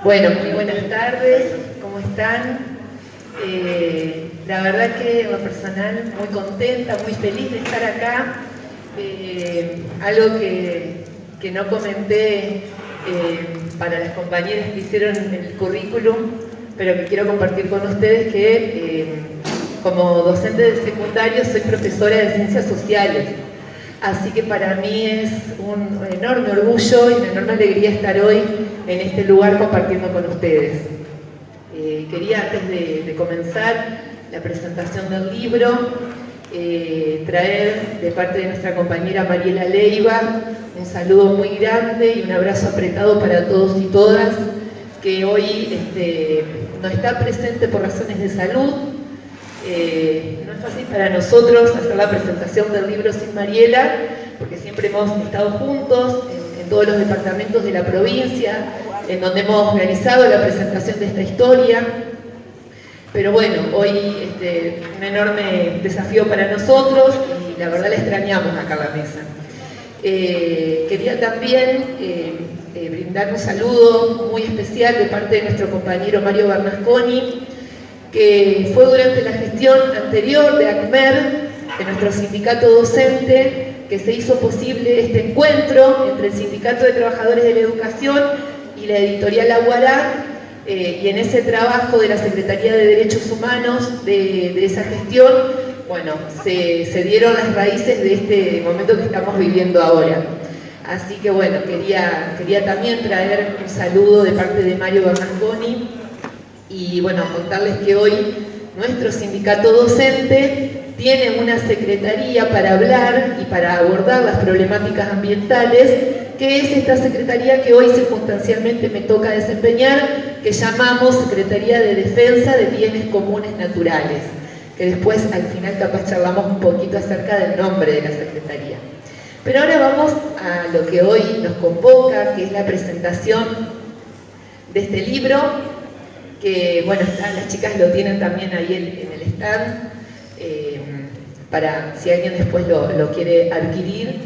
Bueno, muy buenas tardes, ¿cómo están? La verdad que en lo personal muy contenta, muy feliz de estar acá. Algo que no comenté para las compañeras que hicieron el currículum, pero que quiero compartir con ustedes, que como docente de secundario soy profesora de Ciencias Sociales. Así que para mí es un enorme orgullo y una enorme alegría estar hoy en este lugar compartiendo con ustedes. Quería, antes de comenzar la presentación del libro, traer de parte de nuestra compañera Mariela Leiva un saludo muy grande y un abrazo apretado para todos y todas, que hoy no está presente por razones de salud. No es fácil para nosotros hacer la presentación del libro sin Mariela, porque siempre hemos estado juntos en todos los departamentos de la provincia, en donde hemos realizado la presentación de esta historia. Pero bueno, hoy un enorme desafío para nosotros y la verdad la extrañamos acá en la mesa. Quería también brindar un saludo muy especial de parte de nuestro compañero Mario Bernasconi, que fue durante la gestión anterior de ACMER, de nuestro sindicato docente, que se hizo posible este encuentro entre el Sindicato de Trabajadores de la Educación y la editorial Aguará, y en ese trabajo de la Secretaría de Derechos Humanos de esa gestión, bueno, se dieron las raíces de este momento que estamos viviendo ahora. Así que bueno, quería también traer un saludo de parte de Mario Bernasconi y bueno, contarles que hoy nuestro sindicato docente tiene una secretaría para hablar y para abordar las problemáticas ambientales, que es esta secretaría que hoy circunstancialmente me toca desempeñar, que llamamos Secretaría de Defensa de Bienes Comunes Naturales, que después al final capaz charlamos un poquito acerca del nombre de la secretaría. Pero ahora vamos a lo que hoy nos convoca, que es la presentación de este libro, que bueno, las chicas lo tienen también ahí en el stand, para si alguien después lo quiere adquirir.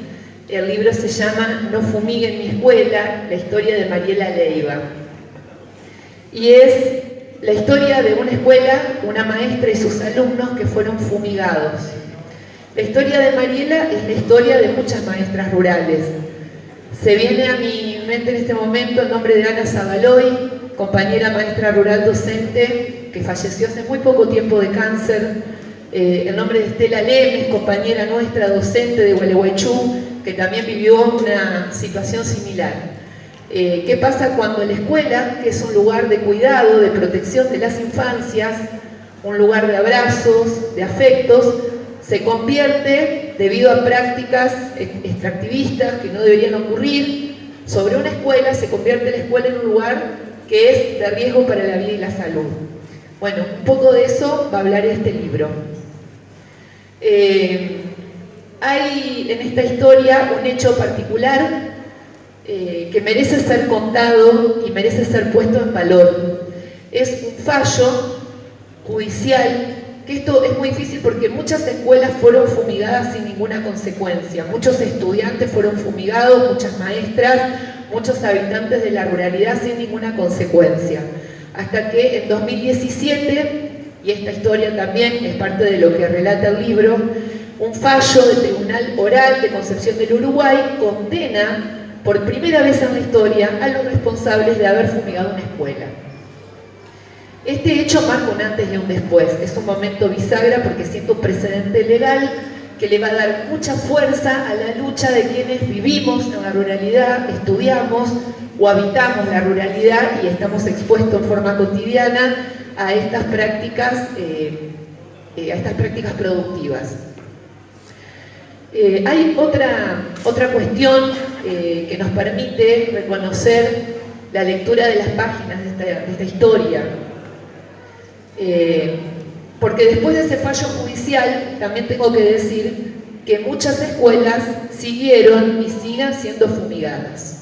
El libro se llama No fumigue en mi escuela, la historia de Mariela Leiva. Y es la historia de una escuela, una maestra y sus alumnos que fueron fumigados. La historia de Mariela es la historia de muchas maestras rurales. Se viene a mi mente en este momento el nombre de Ana Zabaloy, compañera maestra rural docente, que falleció hace muy poco tiempo de cáncer. El nombre de Estela Lemes, compañera nuestra docente de Gualeguaychú, que también vivió una situación similar. ¿Qué pasa cuando la escuela, que es un lugar de cuidado, de protección de las infancias, un lugar de abrazos, de afectos, se convierte, debido a prácticas extractivistas que no deberían ocurrir, sobre una escuela, se convierte la escuela en un lugar que es de riesgo para la vida y la salud? Bueno, un poco de eso va a hablar este libro. Hay en esta historia un hecho particular que merece ser contado y merece ser puesto en valor. Es un fallo judicial, que esto es muy difícil porque muchas escuelas fueron fumigadas sin ninguna consecuencia, muchos estudiantes fueron fumigados, muchas maestras, muchos habitantes de la ruralidad sin ninguna consecuencia. Hasta que en 2017, y esta historia también es parte de lo que relata el libro, un fallo del Tribunal Oral de Concepción del Uruguay condena por primera vez en la historia a los responsables de haber fumigado una escuela. Este hecho marca un antes y un después. Es un momento bisagra porque siento un precedente legal que le va a dar mucha fuerza a la lucha de quienes vivimos en la ruralidad, estudiamos o habitamos la ruralidad y estamos expuestos en forma cotidiana a estas prácticas productivas. Hay otra cuestión que nos permite reconocer la lectura de las páginas de esta historia. Porque después de ese fallo judicial, también tengo que decir que muchas escuelas siguieron y siguen siendo fumigadas.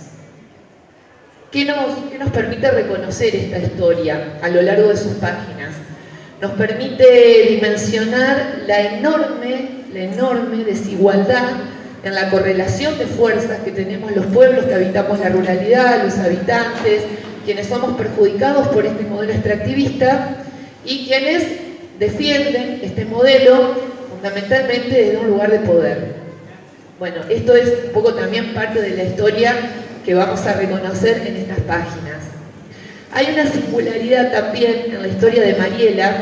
¿Qué nos permite reconocer esta historia a lo largo de sus páginas? Nos permite dimensionar la enorme desigualdad en la correlación de fuerzas que tenemos los pueblos que habitamos la ruralidad, los habitantes, quienes somos perjudicados por este modelo extractivista y quienes defienden este modelo fundamentalmente desde un lugar de poder. Bueno, esto es un poco también parte de la historia que vamos a reconocer en estas páginas. Hay una singularidad también en la historia de Mariela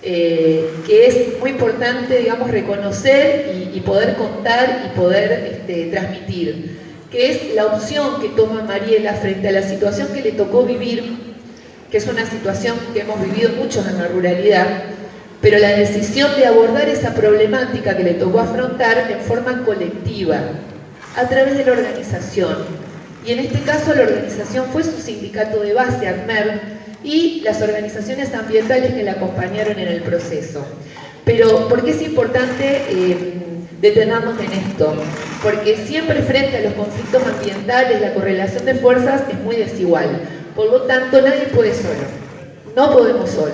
que es muy importante, digamos, reconocer y poder contar y poder transmitir, que es la opción que toma Mariela frente a la situación que le tocó vivir, que es una situación que hemos vivido muchos en la ruralidad, pero la decisión de abordar esa problemática que le tocó afrontar en forma colectiva, a través de la organización. Y en este caso la organización fue su sindicato de base, ACMER, y las organizaciones ambientales que la acompañaron en el proceso. Pero, ¿por qué es importante detenernos en esto? Porque siempre frente a los conflictos ambientales la correlación de fuerzas es muy desigual. Por lo tanto, nadie puede solo. No podemos solos.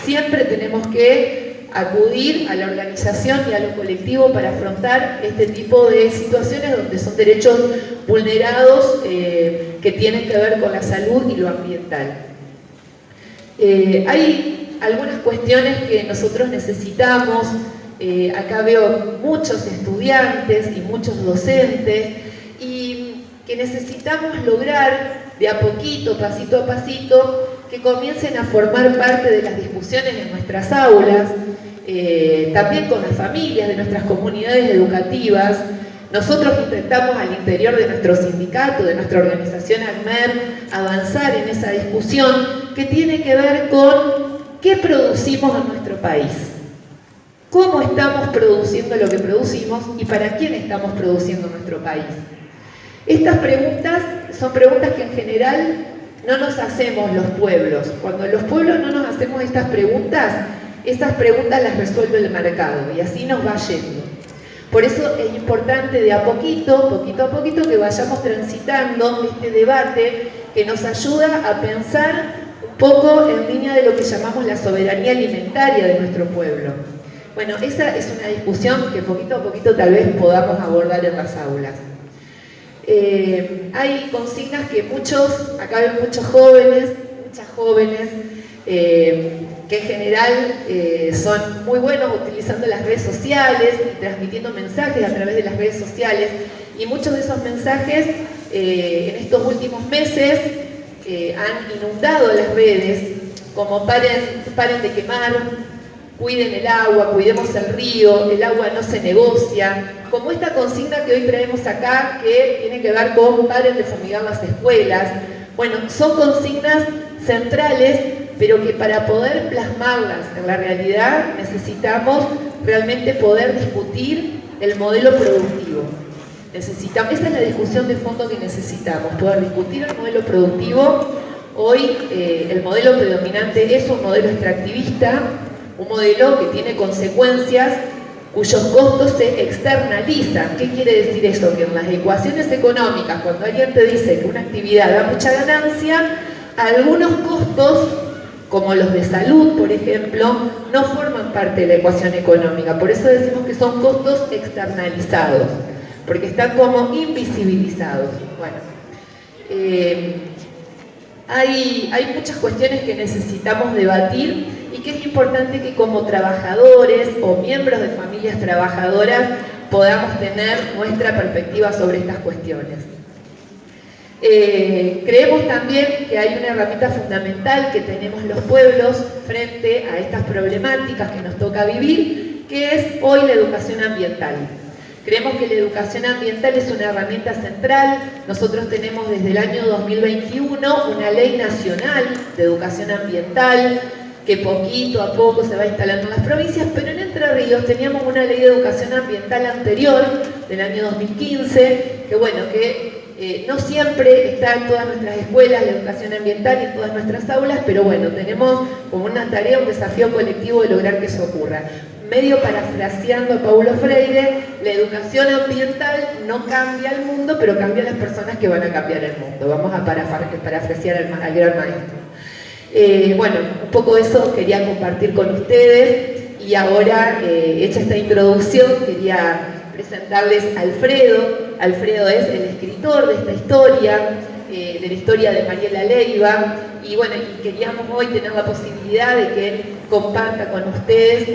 Siempre tenemos que acudir a la organización y a lo colectivo para afrontar este tipo de situaciones donde son derechos vulnerados que tienen que ver con la salud y lo ambiental. Hay algunas cuestiones que nosotros necesitamos. Acá veo muchos estudiantes y muchos docentes y que necesitamos lograr de a poquito, pasito a pasito, que comiencen a formar parte de las discusiones en nuestras aulas, también con las familias de nuestras comunidades educativas. Nosotros intentamos al interior de nuestro sindicato, de nuestra organización ACMER, avanzar en esa discusión que tiene que ver con qué producimos en nuestro país, cómo estamos produciendo lo que producimos y para quién estamos produciendo nuestro país. Estas preguntas son preguntas que en general no nos hacemos los pueblos. Cuando los pueblos no nos hacemos estas preguntas, esas preguntas las resuelve el mercado y así nos va yendo. Por eso es importante de a poquito a poquito, que vayamos transitando este debate que nos ayuda a pensar un poco en línea de lo que llamamos la soberanía alimentaria de nuestro pueblo. Bueno, esa es una discusión que poquito a poquito tal vez podamos abordar en las aulas. Hay consignas que acá ven muchas jóvenes, que en general son muy buenos utilizando las redes sociales y transmitiendo mensajes a través de las redes sociales, y muchos de esos mensajes en estos últimos meses han inundado las redes, como paren de quemar, cuiden el agua, cuidemos el río, el agua no se negocia, como esta consigna que hoy traemos acá, que tiene que ver con paren de fumigar las escuelas. Bueno, son consignas centrales, pero que para poder plasmarlas en la realidad necesitamos realmente poder discutir el modelo productivo. Esa es la discusión de fondo que necesitamos, poder discutir el modelo productivo. Hoy el modelo predominante es un modelo extractivista, un modelo que tiene consecuencias cuyos costos se externalizan. ¿Qué quiere decir eso? Que en las ecuaciones económicas, cuando alguien te dice que una actividad da mucha ganancia, algunos costos, como los de salud, por ejemplo, no forman parte de la ecuación económica. Por eso decimos que son costos externalizados, porque están como invisibilizados. Bueno, hay muchas cuestiones que necesitamos debatir y que es importante que como trabajadores o miembros de familias trabajadoras podamos tener nuestra perspectiva sobre estas cuestiones. Creemos también que hay una herramienta fundamental que tenemos los pueblos frente a estas problemáticas que nos toca vivir, que es hoy la educación ambiental. Creemos que la educación ambiental es una herramienta central. Nosotros tenemos desde el año 2021 una ley nacional de educación ambiental que poquito a poco se va instalando en las provincias, pero en Entre Ríos teníamos una ley de educación ambiental anterior, del año 2015, que bueno, no siempre está en todas nuestras escuelas la educación ambiental y en todas nuestras aulas, pero bueno, tenemos como una tarea, un desafío colectivo de lograr que eso ocurra. Medio parafraseando a Paulo Freire, la educación ambiental no cambia el mundo, pero cambia a las personas que van a cambiar el mundo. Vamos a parafrasear al gran maestro. Bueno, un poco eso quería compartir con ustedes, y ahora, hecha esta introducción, quería presentarles a Alfredo. Alfredo es el escritor de esta historia, de la historia de Mariela Leiva, y bueno, y queríamos hoy tener la posibilidad de que él comparta con ustedes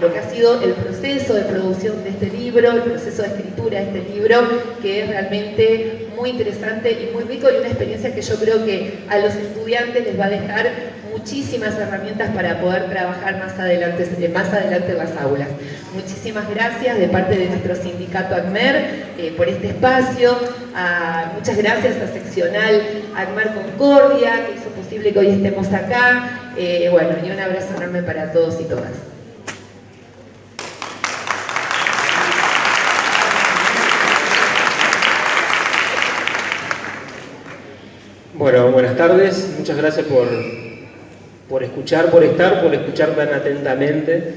lo que ha sido el proceso de producción de este libro, el proceso de escritura de este libro, que es realmente muy interesante y muy rico, y una experiencia que yo creo que a los estudiantes les va a dejar muchísimas herramientas para poder trabajar más adelante en las aulas. Muchísimas gracias de parte de nuestro sindicato ACMER por este espacio. Muchas gracias a Seccional ACMER Concordia, que hizo posible que hoy estemos acá. Bueno, y un abrazo enorme para todos y todas. Bueno, buenas tardes. Muchas gracias por escuchar tan atentamente.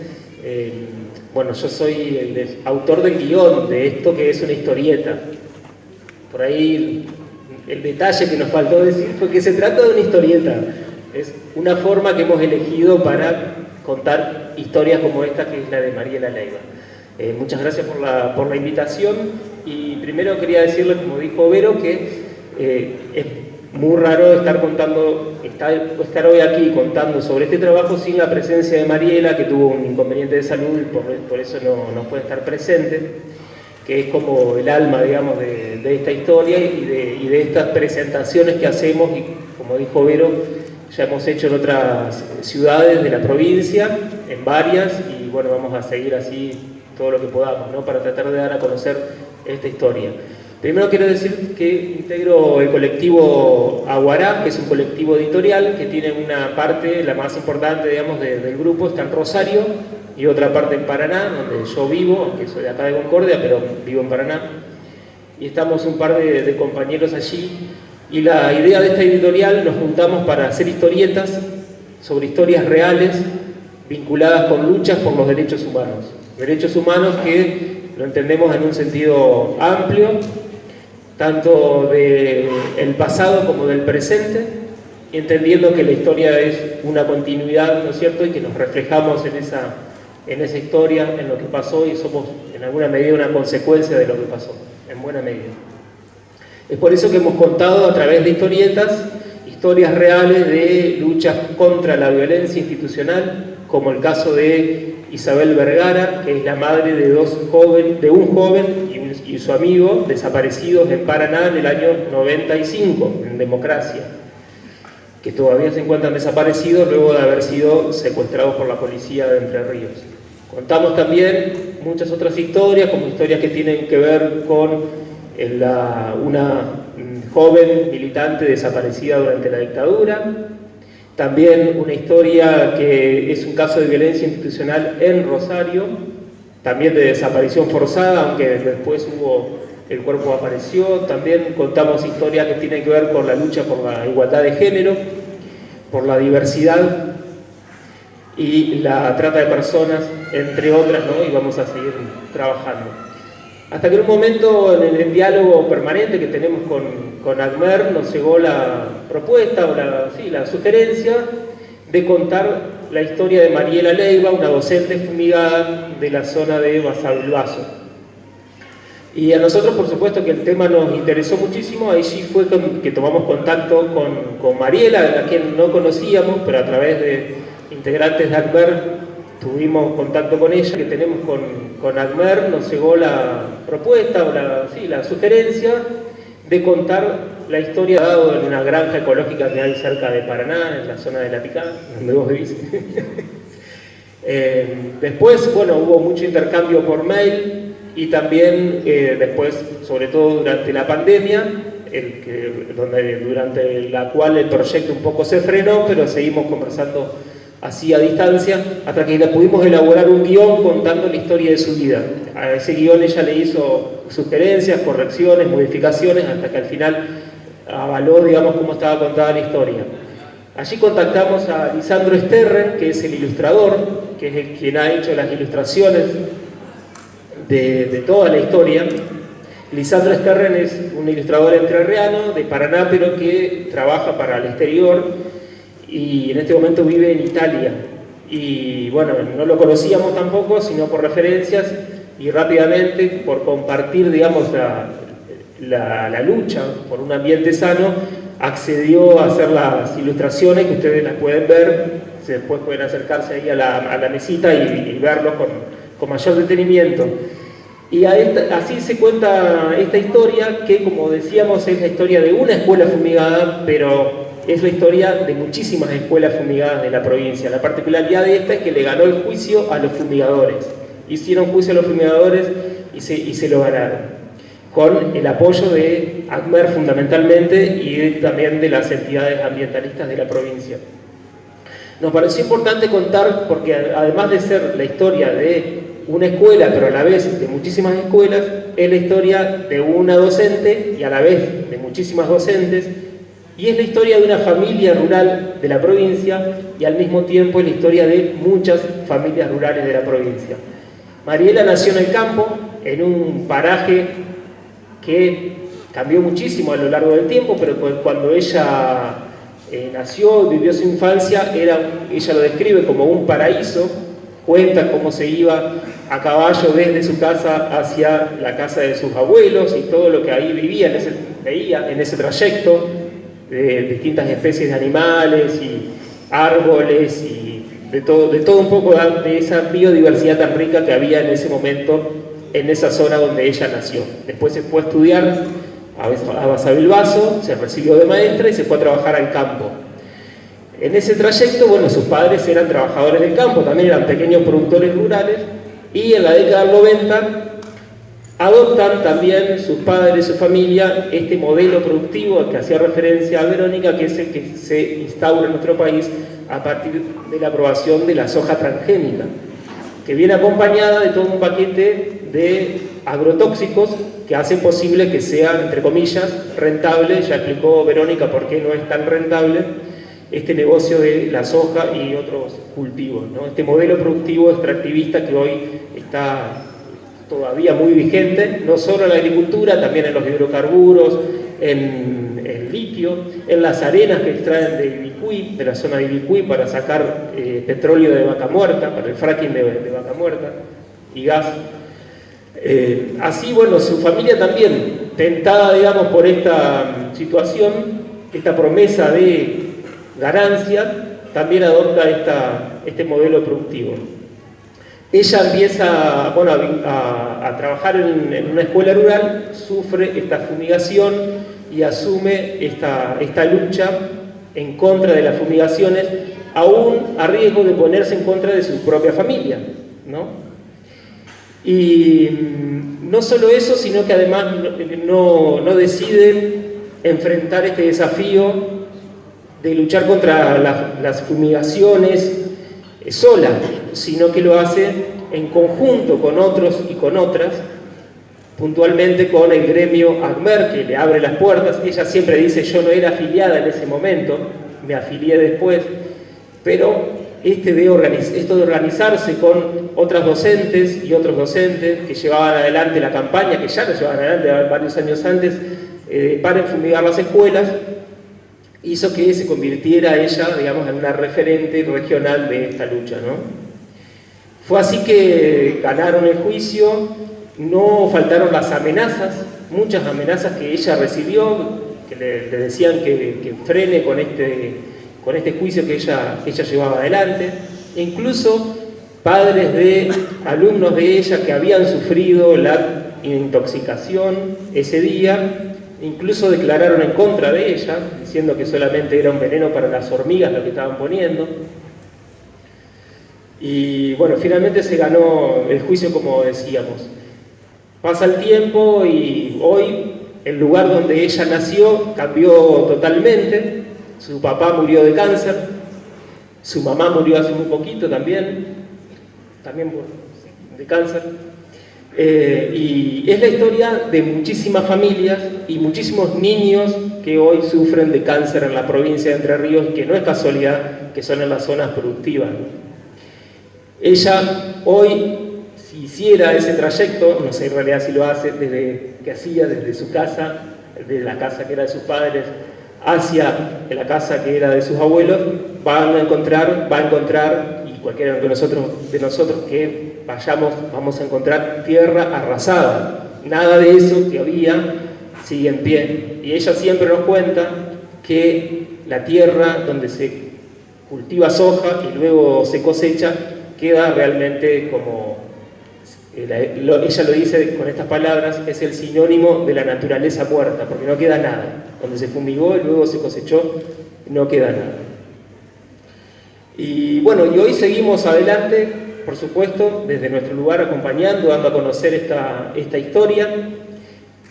Bueno, yo soy el autor del guión de esto, que es una historieta. Por ahí el detalle que nos faltó decir fue que se trata de una historieta. Es una forma que hemos elegido para contar historias como esta, que es la de Mariela Leiva. Muchas gracias por la invitación, y primero quería decirle, como dijo Vero, que es muy raro estar hoy aquí contando sobre este trabajo sin la presencia de Mariela, que tuvo un inconveniente de salud y por eso no puede estar presente, que es como el alma, digamos, de esta historia y de estas presentaciones que hacemos, y como dijo Vero, ya hemos hecho en otras ciudades de la provincia, en varias, y bueno, vamos a seguir así todo lo que podamos, ¿no?, para tratar de dar a conocer esta historia. Primero quiero decir que integro el colectivo Aguará, que es un colectivo editorial que tiene una parte, la más importante, digamos, del grupo, está en Rosario, y otra parte en Paraná, donde yo vivo, aunque soy de acá de Concordia, pero vivo en Paraná. Y estamos un par de compañeros allí, y la idea de esta editorial, nos juntamos para hacer historietas sobre historias reales vinculadas con luchas por los derechos humanos. Derechos humanos que lo entendemos en un sentido amplio, tanto del pasado como del presente, entendiendo que la historia es una continuidad, ¿no es cierto?, y que nos reflejamos en esa historia, en lo que pasó, y somos en alguna medida una consecuencia de lo que pasó, en buena medida. Es por eso que hemos contado a través de historietas, historias reales de luchas contra la violencia institucional, como el caso de Isabel Vergara, que es la madre de un joven y su amigo desaparecidos en Paraná en el año 95, en Democracia, que todavía se encuentran desaparecidos luego de haber sido secuestrados por la policía de Entre Ríos. Contamos también muchas otras historias, como historias que tienen que ver con una joven militante desaparecida durante la dictadura. También una historia que es un caso de violencia institucional en Rosario, también de desaparición forzada, aunque después el cuerpo apareció. También contamos historias que tienen que ver con la lucha por la igualdad de género, por la diversidad y la trata de personas, entre otras, ¿no? Y vamos a seguir trabajando. Hasta que en un momento, en el diálogo permanente que tenemos con ACMER, nos llegó la propuesta, o la sugerencia de contar la historia de Mariela Leiva, una docente fumigada de la zona de Basavilbaso. Y a nosotros, por supuesto, que el tema nos interesó muchísimo. Ahí sí fue que tomamos contacto con Mariela, a quien no conocíamos, pero a través de integrantes de ACMER tuvimos contacto con ella. Que tenemos con ACMER, nos llegó la propuesta, o la sugerencia de contar la historia dado en una granja ecológica que hay cerca de Paraná, en la zona de La Picada, donde vos vivís. Después, bueno, hubo mucho intercambio por mail, y también después, sobre todo durante la pandemia, durante la cual el proyecto un poco se frenó, pero seguimos conversando así a distancia, hasta que pudimos elaborar un guión contando la historia de su vida. A ese guión ella le hizo sugerencias, correcciones, modificaciones, hasta que al final avaló, digamos, cómo estaba contada la historia. Allí contactamos a Lisandro Sterren, que es el ilustrador, que es quien ha hecho las ilustraciones de toda la historia. Lisandro Sterren es un ilustrador entrerriano de Paraná, pero que trabaja para el exterior, y en este momento vive en Italia. Y bueno, no lo conocíamos tampoco, sino por referencias, y rápidamente, por compartir, digamos, la lucha por un ambiente sano, accedió a hacer las ilustraciones que ustedes las pueden ver, después pueden acercarse ahí a la mesita y verlo con mayor detenimiento. Y así se cuenta esta historia que, como decíamos, es la historia de una escuela fumigada, pero es la historia de muchísimas escuelas fumigadas de la provincia. La particularidad de esta es que le ganó el juicio a los fumigadores. Hicieron juicio a los fumigadores y se lo ganaron, con el apoyo de ACMER fundamentalmente y también de las entidades ambientalistas de la provincia. Nos pareció importante contar, porque además de ser la historia de una escuela, pero a la vez de muchísimas escuelas, es la historia de una docente y a la vez de muchísimas docentes, y es la historia de una familia rural de la provincia y al mismo tiempo es la historia de muchas familias rurales de la provincia. Mariela nació en el campo, en un paraje que cambió muchísimo a lo largo del tiempo, pero cuando ella nació, vivió su infancia, ella lo describe como un paraíso. Cuenta cómo se iba a caballo desde su casa hacia la casa de sus abuelos y todo lo que ahí veía en ese trayecto, de distintas especies de animales y árboles y de todo un poco de esa biodiversidad tan rica que había en ese momento en esa zona donde ella nació. Después se fue a estudiar a Basavilbaso, se recibió de maestra y se fue a trabajar al campo. En ese trayecto, bueno, sus padres eran trabajadores del campo, también eran pequeños productores rurales, y en la década del 90 adoptan también sus padres, su familia, este modelo productivo al que hacía referencia a Verónica, que es el que se instaura en nuestro país a partir de la aprobación de la soja transgénica, que viene acompañada de todo un paquete de agrotóxicos que hacen posible que sea, entre comillas, rentable. Ya explicó Verónica por qué no es tan rentable este negocio de la soja y otros cultivos, ¿no? Este modelo productivo extractivista que hoy está todavía muy vigente, no solo en la agricultura, también en los hidrocarburos, en el litio, en las arenas que extraen de Ibicuí, de la zona de Ibicuí, para sacar petróleo de vaca muerta, para el fracking de vaca muerta y gas. Así, bueno, su familia también, tentada, digamos, por esta situación, esta promesa de ganancia, también adopta este modelo productivo. Ella empieza, bueno, a trabajar en una escuela rural, sufre esta fumigación y asume esta lucha en contra de las fumigaciones, aún a riesgo de ponerse en contra de su propia familia, ¿no? Y no solo eso, sino que además no decide enfrentar este desafío de luchar contra las fumigaciones sola, sino que lo hace en conjunto con otros y con otras, puntualmente con el gremio ACMER, que le abre las puertas. Ella siempre dice: yo no era afiliada en ese momento, me afilié después, pero esto de organizarse con otras docentes y otros docentes que llevaban adelante la campaña, que ya lo llevaban adelante varios años antes, para fumigar las escuelas, hizo que se convirtiera ella, digamos, en una referente regional de esta lucha, ¿no? Fue así que ganaron el juicio, no faltaron las amenazas, muchas amenazas que ella recibió, que le decían que frene con este juicio que ella llevaba adelante. E incluso padres de alumnos de ella que habían sufrido la intoxicación ese día, incluso declararon en contra de ella, diciendo que solamente era un veneno para las hormigas lo que estaban poniendo. Y bueno, finalmente se ganó el juicio, como decíamos. Pasa el tiempo y hoy el lugar donde ella nació cambió totalmente. Su papá murió de cáncer, su mamá murió hace muy poquito también de cáncer. Y es la historia de muchísimas familias y muchísimos niños que hoy sufren de cáncer en la provincia de Entre Ríos, que no es casualidad que son en las zonas productivas, ¿no? Ella hoy, si hiciera ese trayecto, no sé en realidad si lo hace, desde su casa, desde la casa que era de sus padres, hacia la casa que era de sus abuelos, va a encontrar, y cualquiera de nosotros que vayamos, vamos a encontrar tierra arrasada. Nada de eso que había sigue en pie. Y ella siempre nos cuenta que la tierra donde se cultiva soja y luego se cosecha queda realmente como, ella lo dice con estas palabras, es el sinónimo de la naturaleza muerta, porque no queda nada. Donde se fumigó y luego se cosechó, no queda nada. Y bueno, y hoy seguimos adelante, por supuesto, desde nuestro lugar acompañando, dando a conocer esta historia,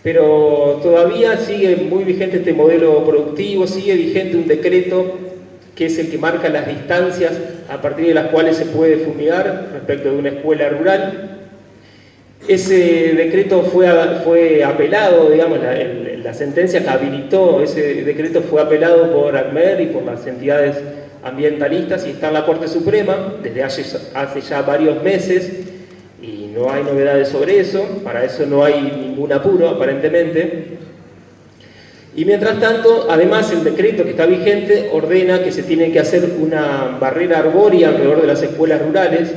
pero todavía sigue muy vigente este modelo productivo, sigue vigente un decreto que es el que marca las distancias a partir de las cuales se puede fumigar respecto de una escuela rural. Ese decreto fue apelado, digamos, la sentencia que habilitó ese decreto fue apelado por ACMER y por las entidades ambientalistas y está en la Corte Suprema desde hace ya varios meses y no hay novedades sobre eso, para eso no hay ningún apuro aparentemente. Y mientras tanto, además el decreto que está vigente ordena que se tiene que hacer una barrera arbórea alrededor de las escuelas rurales,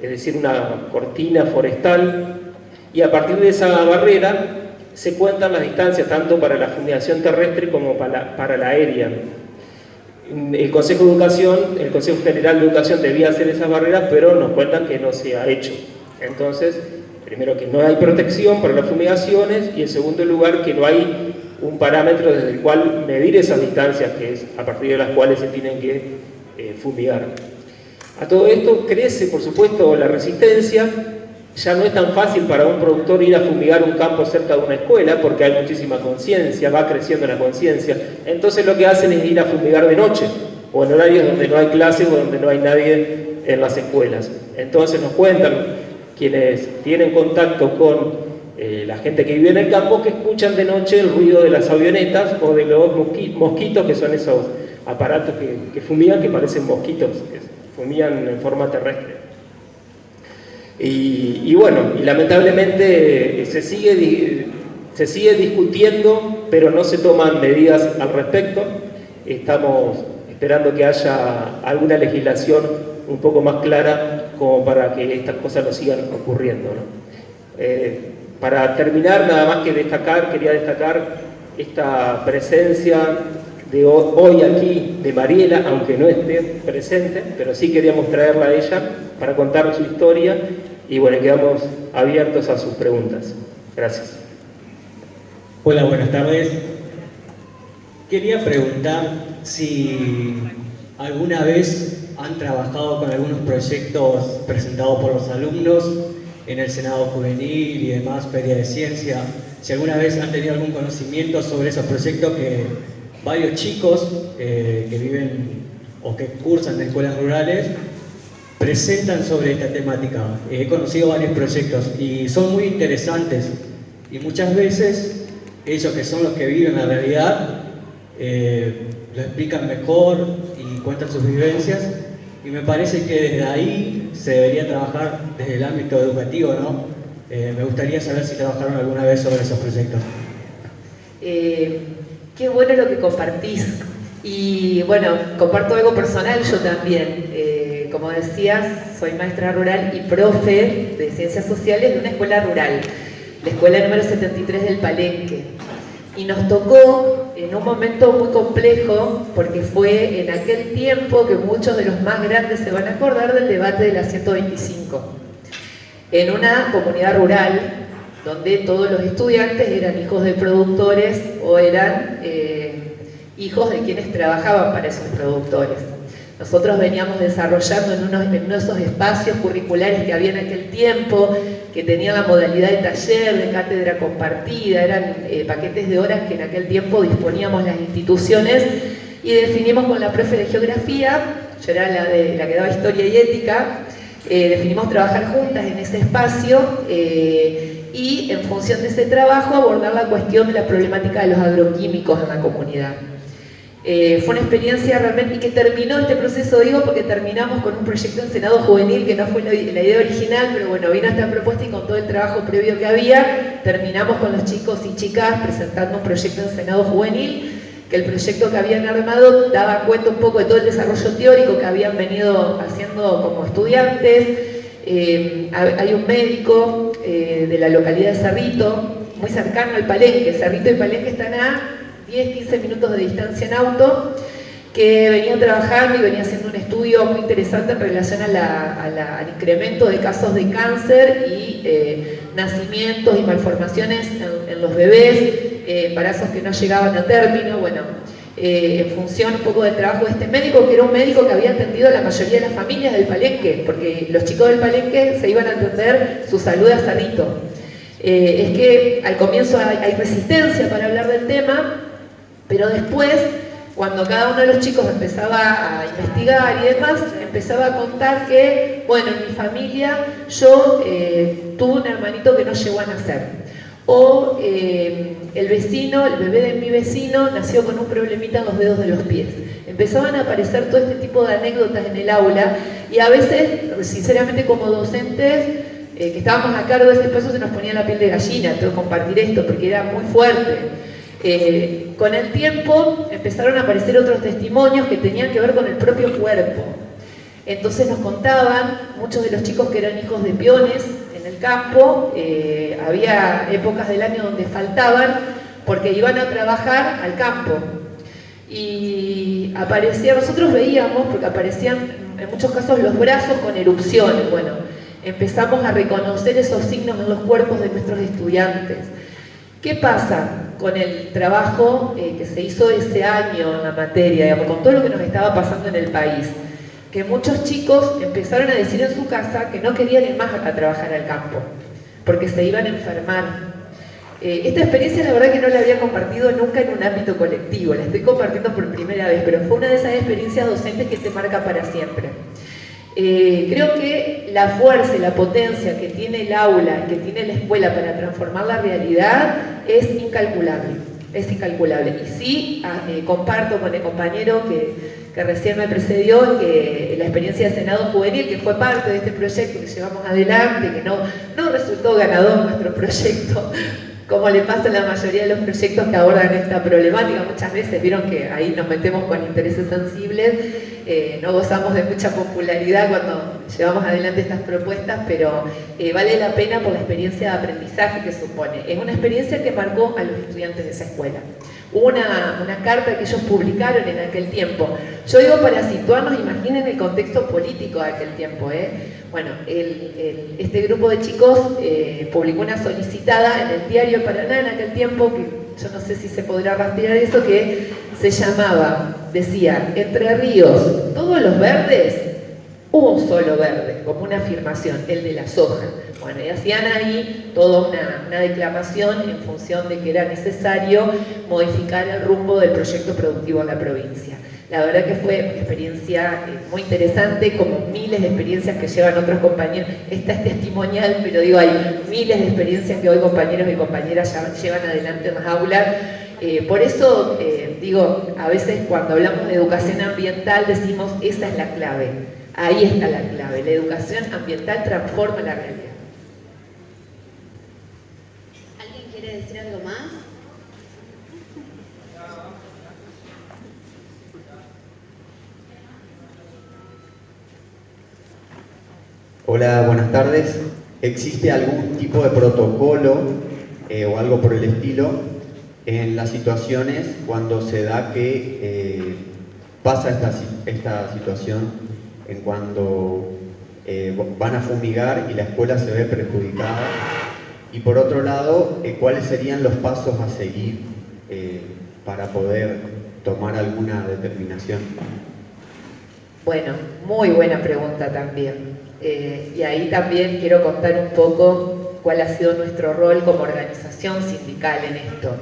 es decir, una cortina forestal, y a partir de esa barrera se cuentan las distancias tanto para la fumigación terrestre como para la aérea. El Consejo General de Educación debía hacer esas barreras, pero nos cuentan que no se ha hecho. Entonces, primero que no hay protección para las fumigaciones y en segundo lugar que no hay un parámetro desde el cual medir esas distancias, que es a partir de las cuales se tienen que fumigar. A todo esto crece, por supuesto, la resistencia. Ya no es tan fácil para un productor ir a fumigar un campo cerca de una escuela porque hay muchísima conciencia, va creciendo la conciencia. Entonces lo que hacen es ir a fumigar de noche o en horarios donde no hay clases o donde no hay nadie en las escuelas. Entonces nos cuentan quienes tienen contacto con la gente que vive en el campo que escuchan de noche el ruido de las avionetas o de los mosquitos, que son esos aparatos que fumigan, que parecen mosquitos, que fumigan en forma terrestre. Y bueno, y lamentablemente se sigue discutiendo, pero no se toman medidas al respecto. Estamos esperando que haya alguna legislación un poco más clara como para que estas cosas no sigan ocurriendo, ¿no? Para terminar, nada más que quería destacar esta presencia de hoy aquí de Mariela, aunque no esté presente, pero sí queríamos traerla a ella para contar su historia y bueno, quedamos abiertos a sus preguntas. Gracias. Hola, buenas tardes. Quería preguntar si alguna vez han trabajado con algunos proyectos presentados por los alumnos en el Senado Juvenil y demás, Feria de Ciencia, si alguna vez han tenido algún conocimiento sobre esos proyectos que varios chicos que viven o que cursan en escuelas rurales presentan sobre esta temática. He conocido varios proyectos y son muy interesantes y muchas veces ellos que son los que viven la realidad lo explican mejor y cuentan sus vivencias y me parece que desde ahí se debería trabajar desde el ámbito educativo, ¿no? Me gustaría saber si trabajaron alguna vez sobre esos proyectos. Qué bueno lo que compartís. Y bueno, comparto algo personal yo también. Como decías, soy maestra rural y profe de Ciencias Sociales de una escuela rural, la escuela número 73 del Palenque. Y nos tocó en un momento muy complejo, porque fue en aquel tiempo que muchos de los más grandes se van a acordar del debate de la 125. En una comunidad rural, donde todos los estudiantes eran hijos de productores o eran hijos de quienes trabajaban para esos productores. Nosotros veníamos desarrollando en uno de esos espacios curriculares que había en aquel tiempo, que tenían la modalidad de taller, de cátedra compartida, eran paquetes de horas que en aquel tiempo disponíamos las instituciones, y definimos con la profe de geografía, yo era la que daba historia y ética, definimos trabajar juntas en ese espacio y en función de ese trabajo abordar la cuestión de la problemática de los agroquímicos en la comunidad. Fue una experiencia realmente, y que terminó este proceso, digo, porque terminamos con un proyecto en Senado Juvenil, que no fue la idea original, pero bueno, vino esta propuesta y con todo el trabajo previo que había, terminamos con los chicos y chicas presentando un proyecto en Senado Juvenil, que el proyecto que habían armado daba cuenta un poco de todo el desarrollo teórico que habían venido haciendo como estudiantes. Hay un médico de la localidad de Cerrito, muy cercano al Palenque. Cerrito y Palenque están a 10-15 minutos de distancia en auto, que venía trabajando y venía haciendo un estudio muy interesante en relación al incremento de casos de cáncer y nacimientos y malformaciones en los bebés, embarazos que no llegaban a término. Bueno, en función un poco del trabajo de este médico, que era un médico que había atendido a la mayoría de las familias del Palenque, porque los chicos del Palenque se iban a atender su salud a Cerrito. Es que al comienzo hay resistencia para hablar del tema, pero después, cuando cada uno de los chicos empezaba a investigar y demás, empezaba a contar que, bueno, en mi familia yo tuve un hermanito que no llegó a nacer. O el vecino, el bebé de mi vecino, nació con un problemita en los dedos de los pies. Empezaban a aparecer todo este tipo de anécdotas en el aula y a veces, sinceramente como docentes, que estábamos a cargo de ese espacio, se nos ponía la piel de gallina, tengo que compartir esto, porque era muy fuerte. Con el tiempo empezaron a aparecer otros testimonios que tenían que ver con el propio cuerpo. Entonces nos contaban, muchos de los chicos que eran hijos de peones en el campo, había épocas del año donde faltaban porque iban a trabajar al campo. Y nosotros veíamos, porque aparecían en muchos casos los brazos con erupciones. Bueno, empezamos a reconocer esos signos en los cuerpos de nuestros estudiantes. ¿Qué pasa con el trabajo que se hizo ese año en la materia, digamos, con todo lo que nos estaba pasando en el país? Que muchos chicos empezaron a decir en su casa que no querían ir más a trabajar al campo, porque se iban a enfermar. Esta experiencia la verdad que no la había compartido nunca en un ámbito colectivo, la estoy compartiendo por primera vez, pero fue una de esas experiencias docentes que te marca para siempre. Creo que la fuerza y la potencia que tiene el aula, que tiene la escuela para transformar la realidad es incalculable, es incalculable. Y sí, comparto con el compañero que recién me precedió, que la experiencia de Senado Juvenil, que fue parte de este proyecto que llevamos adelante, que no resultó ganador nuestro proyecto, como le pasa a la mayoría de los proyectos que abordan esta problemática. Muchas veces vieron que ahí nos metemos con intereses sensibles, no gozamos de mucha popularidad cuando llevamos adelante estas propuestas, pero vale la pena por la experiencia de aprendizaje que supone. Es una experiencia que marcó a los estudiantes de esa escuela. Hubo una carta que ellos publicaron en aquel tiempo. Yo digo para situarnos, imaginen el contexto político de aquel tiempo. Bueno, este grupo de chicos publicó una solicitada en el diario Paraná en aquel tiempo, que yo no sé si se podrá rastrear eso, que se llamaba, decía, Entre Ríos, todos los verdes, un solo verde, como una afirmación, el de la soja. Bueno, y hacían ahí toda una declamación en función de que era necesario modificar el rumbo del proyecto productivo en la provincia. La verdad que fue una experiencia muy interesante, como miles de experiencias que llevan otros compañeros. Esta es testimonial, pero digo, hay miles de experiencias que hoy compañeros y compañeras llevan adelante en las aulas. Por eso, digo, a veces cuando hablamos de educación ambiental decimos, esa es la clave. Ahí está la clave. La educación ambiental transforma la realidad. ¿Alguien quiere decir algo más? Hola, buenas tardes. ¿Existe algún tipo de protocolo o algo por el estilo en las situaciones cuando se da que pasa esta situación, en cuando van a fumigar y la escuela se ve perjudicada? Y por otro lado, ¿cuáles serían los pasos a seguir para poder tomar alguna determinación? Bueno, muy buena pregunta también. Y ahí también quiero contar un poco cuál ha sido nuestro rol como organización sindical en esto.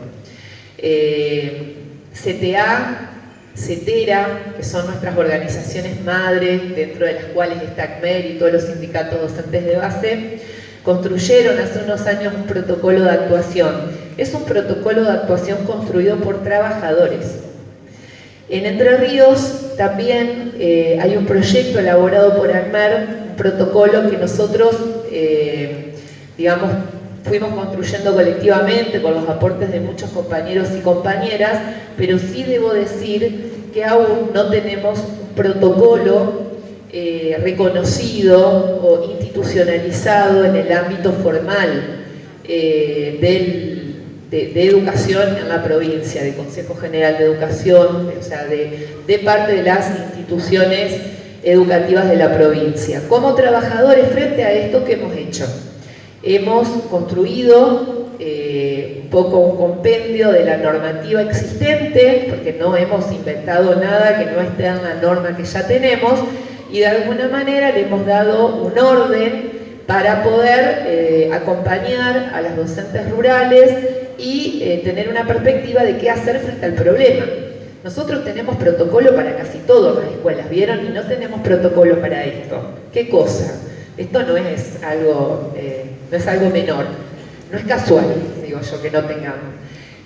CTA, CETERA, que son nuestras organizaciones madres, dentro de las cuales está ACMER y todos los sindicatos docentes de base, construyeron hace unos años un protocolo de actuación. Es un protocolo de actuación construido por trabajadores. En Entre Ríos también hay un proyecto elaborado por ACMER, un protocolo que nosotros, digamos, fuimos construyendo colectivamente con los aportes de muchos compañeros y compañeras, pero sí debo decir que aún no tenemos un protocolo reconocido o institucionalizado en el ámbito formal de educación en la provincia, de Consejo General de Educación, o sea, de parte de las instituciones educativas de la provincia. Como trabajadores frente a esto, ¿qué hemos hecho? Hemos construido un poco un compendio de la normativa existente, porque no hemos inventado nada que no esté en la norma que ya tenemos, y de alguna manera le hemos dado un orden para poder acompañar a las docentes rurales y tener una perspectiva de qué hacer frente al problema. Nosotros tenemos protocolo para casi todo en las escuelas, ¿vieron? Y no tenemos protocolo para esto. ¿Qué cosa? Esto no es algo menor, no es casual, digo yo, que no tengamos.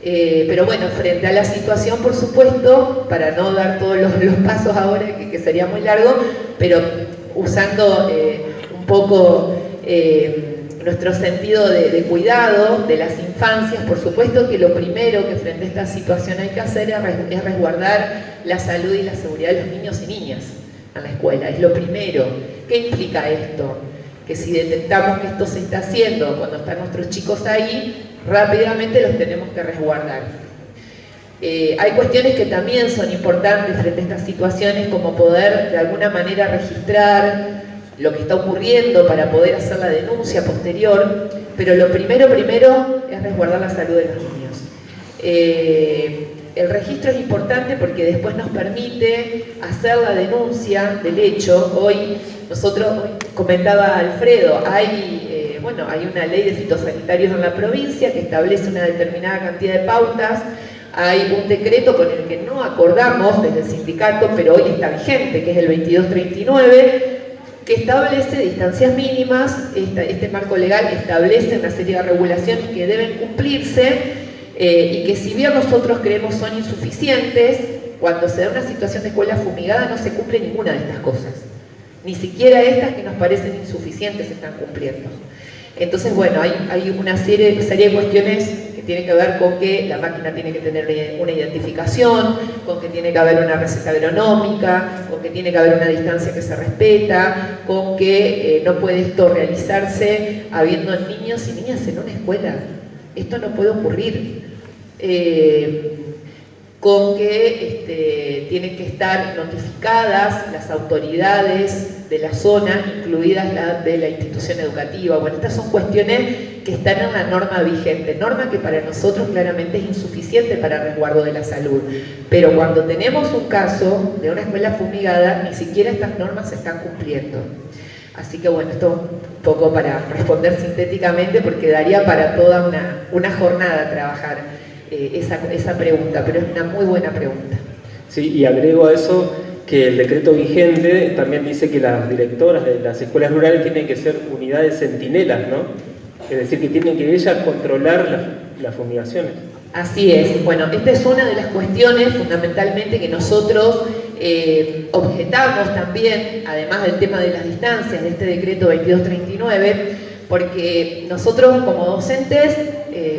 Pero bueno, frente a la situación, por supuesto, para no dar todos los pasos ahora, que sería muy largo, pero usando un poco nuestro sentido de cuidado de las infancias, por supuesto que lo primero que frente a esta situación hay que hacer es resguardar la salud y la seguridad de los niños y niñas en la escuela, es lo primero. ¿Qué implica esto? Que si detectamos que esto se está haciendo cuando están nuestros chicos ahí, rápidamente los tenemos que resguardar. Hay cuestiones que también son importantes frente a estas situaciones, como poder de alguna manera registrar lo que está ocurriendo para poder hacer la denuncia posterior, pero lo primero es resguardar la salud de los niños. El registro es importante porque después nos permite hacer la denuncia del hecho. Hoy comentaba Alfredo, hay una ley de fitosanitarios en la provincia que establece una determinada cantidad de pautas. Hay un decreto con el que no acordamos desde el sindicato, pero hoy está vigente, que es el 2239, que establece distancias mínimas. Este marco legal establece una serie de regulaciones que deben cumplirse y que, si bien nosotros creemos son insuficientes, cuando se da una situación de escuela fumigada no se cumple ninguna de estas cosas. Ni siquiera estas que nos parecen insuficientes se están cumpliendo. Entonces, bueno, hay una serie de cuestiones que tienen que ver con que la máquina tiene que tener una identificación, con que tiene que haber una receta agronómica, con que tiene que haber una distancia que se respeta, con que no puede esto realizarse habiendo niños y niñas en una escuela. Esto no puede ocurrir. Con que tienen que estar notificadas las autoridades de la zona, incluidas las de la institución educativa. Bueno, estas son cuestiones que están en la norma vigente, norma que para nosotros claramente es insuficiente para el resguardo de la salud. Pero cuando tenemos un caso de una escuela fumigada, ni siquiera estas normas se están cumpliendo. Así que bueno, esto un poco para responder sintéticamente, porque daría para toda una jornada trabajar esa pregunta, pero es una muy buena pregunta. Sí, y agrego a eso que el decreto vigente también dice que las directoras de las escuelas rurales tienen que ser unidades centinelas, ¿no? Es decir, que tienen que ellas controlar las fumigaciones. Así es. Bueno, esta es una de las cuestiones fundamentalmente que nosotros objetamos también, además del tema de las distancias de este decreto 2239, porque nosotros como docentes,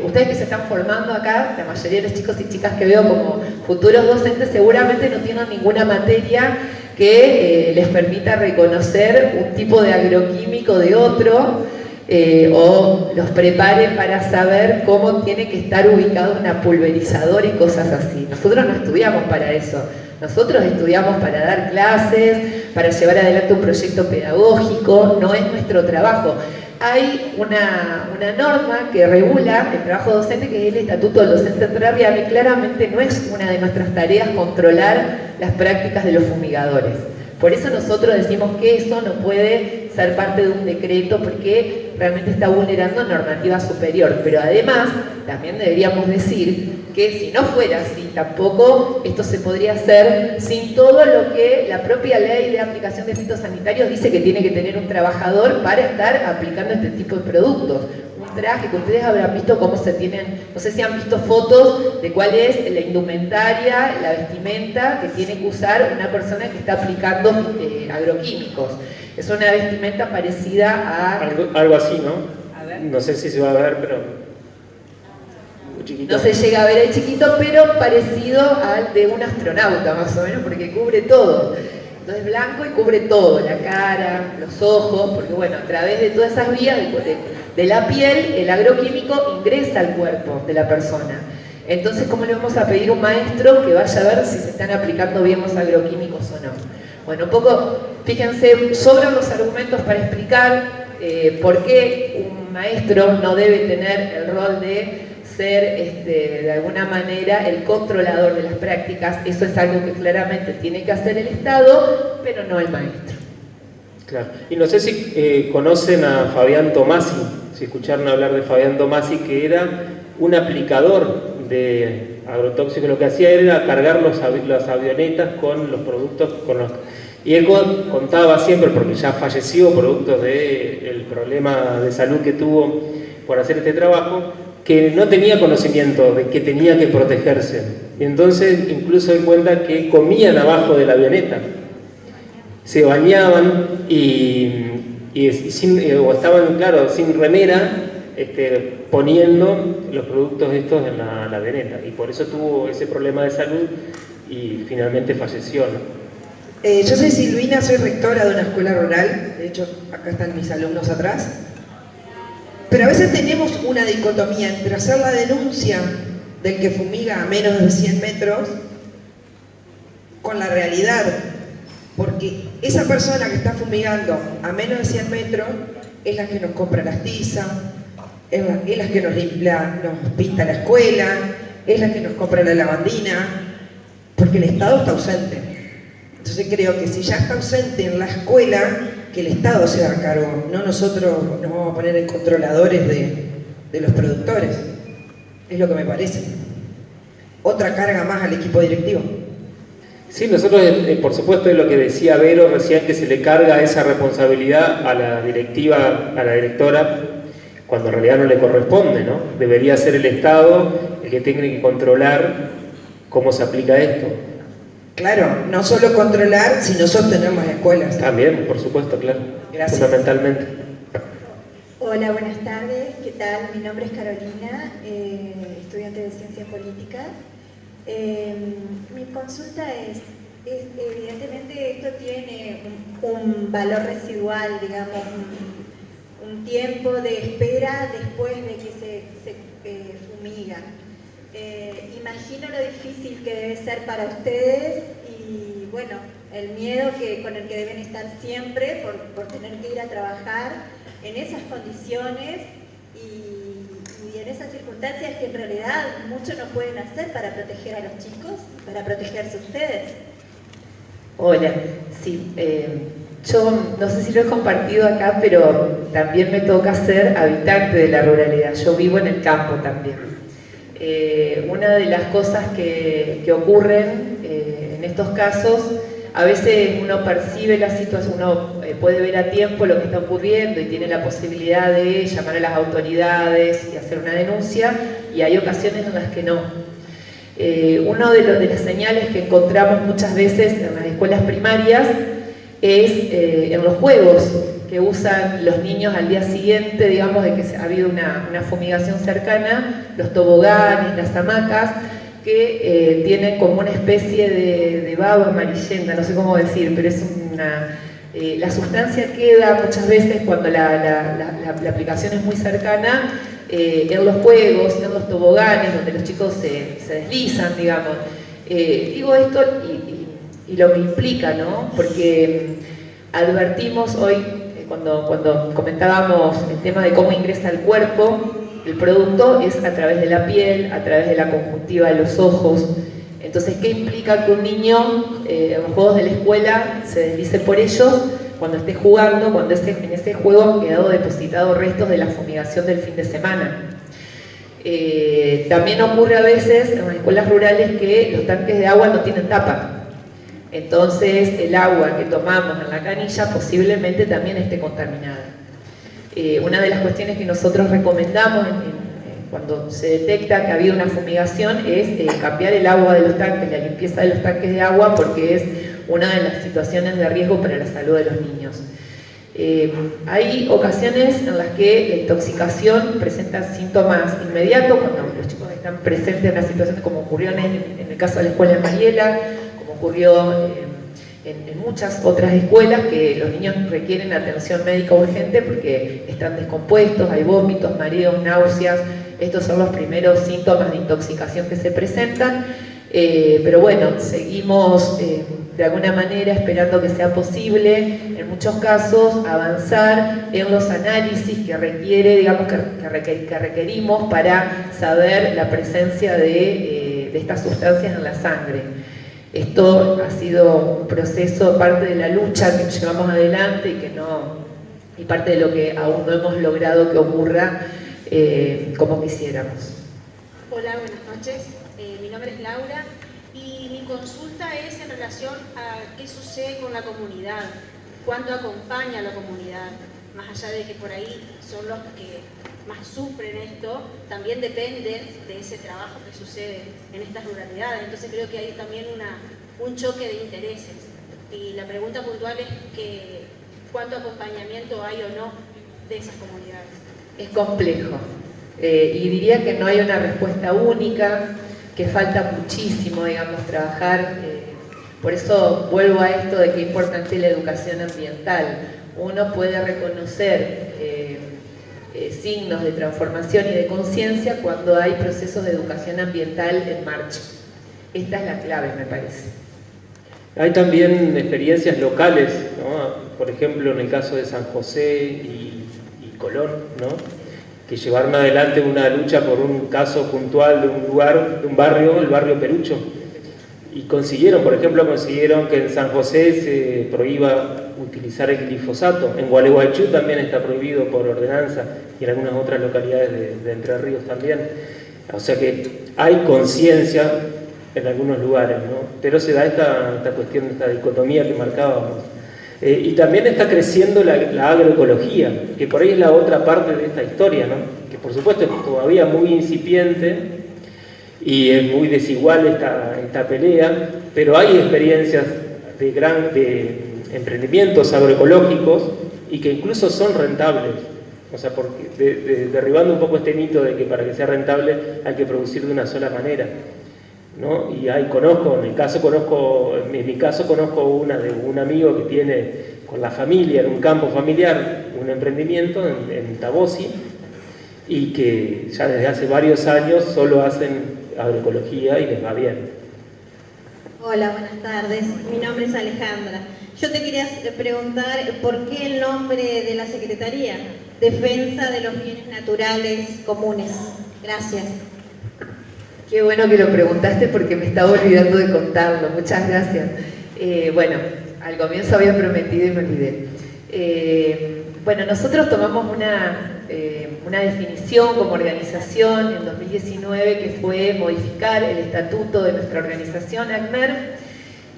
ustedes que se están formando acá, la mayoría de los chicos y chicas que veo como futuros docentes seguramente no tienen ninguna materia que les permita reconocer un tipo de agroquímico de otro, o los prepare para saber cómo tiene que estar ubicado una pulverizadora y cosas así. Nosotros no estudiamos para eso. Nosotros estudiamos para dar clases, para llevar adelante un proyecto pedagógico, no es nuestro trabajo. Hay una norma que regula el trabajo docente, que es el Estatuto del Docente Entrerriano, y claramente no es una de nuestras tareas controlar las prácticas de los fumigadores. Por eso nosotros decimos que eso no puede ser parte de un decreto, porque realmente está vulnerando normativa superior. Pero además, también deberíamos decir que si no fuera así, tampoco esto se podría hacer sin todo lo que la propia ley de aplicación de fitosanitarios dice que tiene que tener un trabajador para estar aplicando este tipo de productos. Un traje que ustedes habrán visto cómo se tienen, no sé si han visto fotos de cuál es la indumentaria, la vestimenta que tiene que usar una persona que está aplicando agroquímicos. Es una vestimenta parecida a... Algo así, ¿no? A ver. No sé si se va a ver, pero... muy chiquito. No se llega a ver ahí chiquito, pero parecido al de un astronauta, más o menos, porque cubre todo. Entonces blanco y cubre todo, la cara, los ojos, porque bueno, a través de todas esas vías de la piel, el agroquímico ingresa al cuerpo de la persona. Entonces, ¿cómo le vamos a pedir a un maestro que vaya a ver si se están aplicando bien los agroquímicos o no? Bueno, un poco, fíjense, sobran los argumentos para explicar por qué un maestro no debe tener el rol de ser, de alguna manera, el controlador de las prácticas. Eso es algo que claramente tiene que hacer el Estado, pero no el maestro. Claro. Y no sé si conocen a Fabián Tomasi, si escucharon hablar de Fabián Tomasi, que era un aplicador de agrotóxicos. Lo que hacía era cargar las avionetas con los productos, y él contaba siempre, porque ya falleció producto del problema de salud que tuvo por hacer este trabajo, que no tenía conocimiento de que tenía que protegerse. Y entonces incluso él cuenta que comían abajo de la avioneta, se bañaban o estaban, claro, sin remera, poniendo los productos estos en la avioneta. Y por eso tuvo ese problema de salud y finalmente falleció, ¿no? Yo soy Silvina, soy rectora de una escuela rural, de hecho acá están mis alumnos atrás, pero a veces tenemos una dicotomía entre hacer la denuncia del que fumiga a menos de 100 metros con la realidad, porque esa persona que está fumigando a menos de 100 metros es la que nos compra las tizas, es la que nos pinta la escuela, es la que nos compra la lavandina, porque el Estado está ausente. Entonces creo que si ya está ausente en la escuela, que el Estado se haga cargo, no nosotros nos vamos a poner en controladores de los productores. Es lo que me parece. Otra carga más al equipo directivo. Sí, nosotros, por supuesto, es lo que decía Vero recién, que se le carga esa responsabilidad a la directiva, a la directora, cuando en realidad no le corresponde, ¿no? Debería ser el Estado el que tenga que controlar cómo se aplica esto. Claro, no solo controlar, sino sostener las escuelas. También, por supuesto, claro. Gracias. Fundamentalmente. Hola, buenas tardes. ¿Qué tal? Mi nombre es Carolina, estudiante de Ciencias Políticas. Mi consulta es, evidentemente esto tiene un valor residual, digamos, un tiempo de espera después de que se fumiga. Imagino lo difícil que debe ser para ustedes y bueno, el miedo con el que deben estar siempre por tener que ir a trabajar en esas condiciones y en esas circunstancias que en realidad mucho no pueden hacer para proteger a los chicos, para protegerse ustedes. Hola, sí, yo no sé si lo he compartido acá, pero también me toca ser habitante de la ruralidad. Yo vivo en el campo también. Una de las cosas que ocurren en estos casos, a veces uno percibe la situación, uno puede ver a tiempo lo que está ocurriendo y tiene la posibilidad de llamar a las autoridades y hacer una denuncia, y hay ocasiones en las que no. Uno de las señales que encontramos muchas veces en las escuelas primarias es en los juegos que usan los niños al día siguiente, digamos, de que ha habido una fumigación cercana, los toboganes, las hamacas, que tienen como una especie de baba amarillenta, no sé cómo decir, pero es la sustancia queda muchas veces cuando la aplicación es muy cercana, en los juegos, en los toboganes, donde los chicos se deslizan, digamos. Digo esto y lo que implica, ¿no? Porque advertimos hoy, cuando comentábamos el tema de cómo ingresa al cuerpo, el producto es a través de la piel, a través de la conjuntiva de los ojos. Entonces, ¿qué implica que un niño en los juegos de la escuela se deslice por ellos cuando esté jugando, cuando en ese juego han quedado depositados restos de la fumigación del fin de semana? También ocurre a veces en las escuelas rurales que los tanques de agua no tienen tapa. Entonces el agua que tomamos en la canilla posiblemente también esté contaminada. Una de las cuestiones que nosotros recomendamos cuando se detecta que ha habido una fumigación es cambiar el agua de los tanques, la limpieza de los tanques de agua, porque es una de las situaciones de riesgo para la salud de los niños. Hay ocasiones en las que la intoxicación presenta síntomas inmediatos, cuando los chicos están presentes en una situación como ocurrió en el caso de la escuela de Mariela, como ocurrió en muchas otras escuelas que los niños requieren atención médica urgente porque están descompuestos, hay vómitos, mareos, náuseas. Estos son los primeros síntomas de intoxicación que se presentan. Pero bueno, seguimos de alguna manera esperando que sea posible, en muchos casos, avanzar en los análisis que requiere, digamos, que requerimos para saber la presencia de estas sustancias en la sangre. Esto ha sido un proceso, parte de la lucha que llevamos adelante y parte de lo que aún no hemos logrado que ocurra como quisiéramos. Hola, buenas noches. Mi nombre es Laura y mi consulta es en relación a qué sucede con la comunidad, cuánto acompaña a la comunidad, más allá de que por ahí son los que más sufren esto, también dependen de ese trabajo que sucede en estas ruralidades. Entonces creo que hay también un choque de intereses. Y la pregunta puntual es que cuánto acompañamiento hay o no de esas comunidades. Es complejo y diría que no hay una respuesta única, que falta muchísimo, digamos, trabajar. Por eso vuelvo a esto de que es importante la educación ambiental. Uno puede reconocer signos de transformación y de conciencia cuando hay procesos de educación ambiental en marcha. Esta es la clave, me parece. Hay también experiencias locales, ¿no? Por ejemplo, en el caso de San José y Colón, ¿no? Que llevaron adelante una lucha por un caso puntual de un lugar, de un barrio, el barrio Perucho. Y consiguieron que en San José se prohíba utilizar el glifosato. En Gualeguaychú también está prohibido por ordenanza y en algunas otras localidades de Entre Ríos también. O sea que hay conciencia en algunos lugares, ¿no? Pero se da esta cuestión, esta dicotomía que marcábamos. Y también está creciendo la agroecología, que por ahí es la otra parte de esta historia, ¿no? Que por supuesto es todavía muy incipiente y es muy desigual esta pelea, pero hay experiencias de emprendimientos agroecológicos y que incluso son rentables. O sea, porque derribando un poco este mito de que para que sea rentable hay que producir de una sola manera, ¿no? Y ahí en mi caso conozco una de un amigo que tiene con la familia, en un campo familiar, un emprendimiento en Tabosi, y que ya desde hace varios años solo hacen agroecología y les va bien. Hola, buenas tardes. Mi nombre es Alejandra. Yo te quería preguntar por qué el nombre de la Secretaría, Defensa de los Bienes Naturales Comunes. Gracias. Qué bueno que lo preguntaste porque me estaba olvidando de contarlo. Muchas gracias. Bueno, al comienzo había prometido y me olvidé. Bueno, nosotros tomamos una definición como organización en 2019 que fue modificar el estatuto de nuestra organización, ACMER,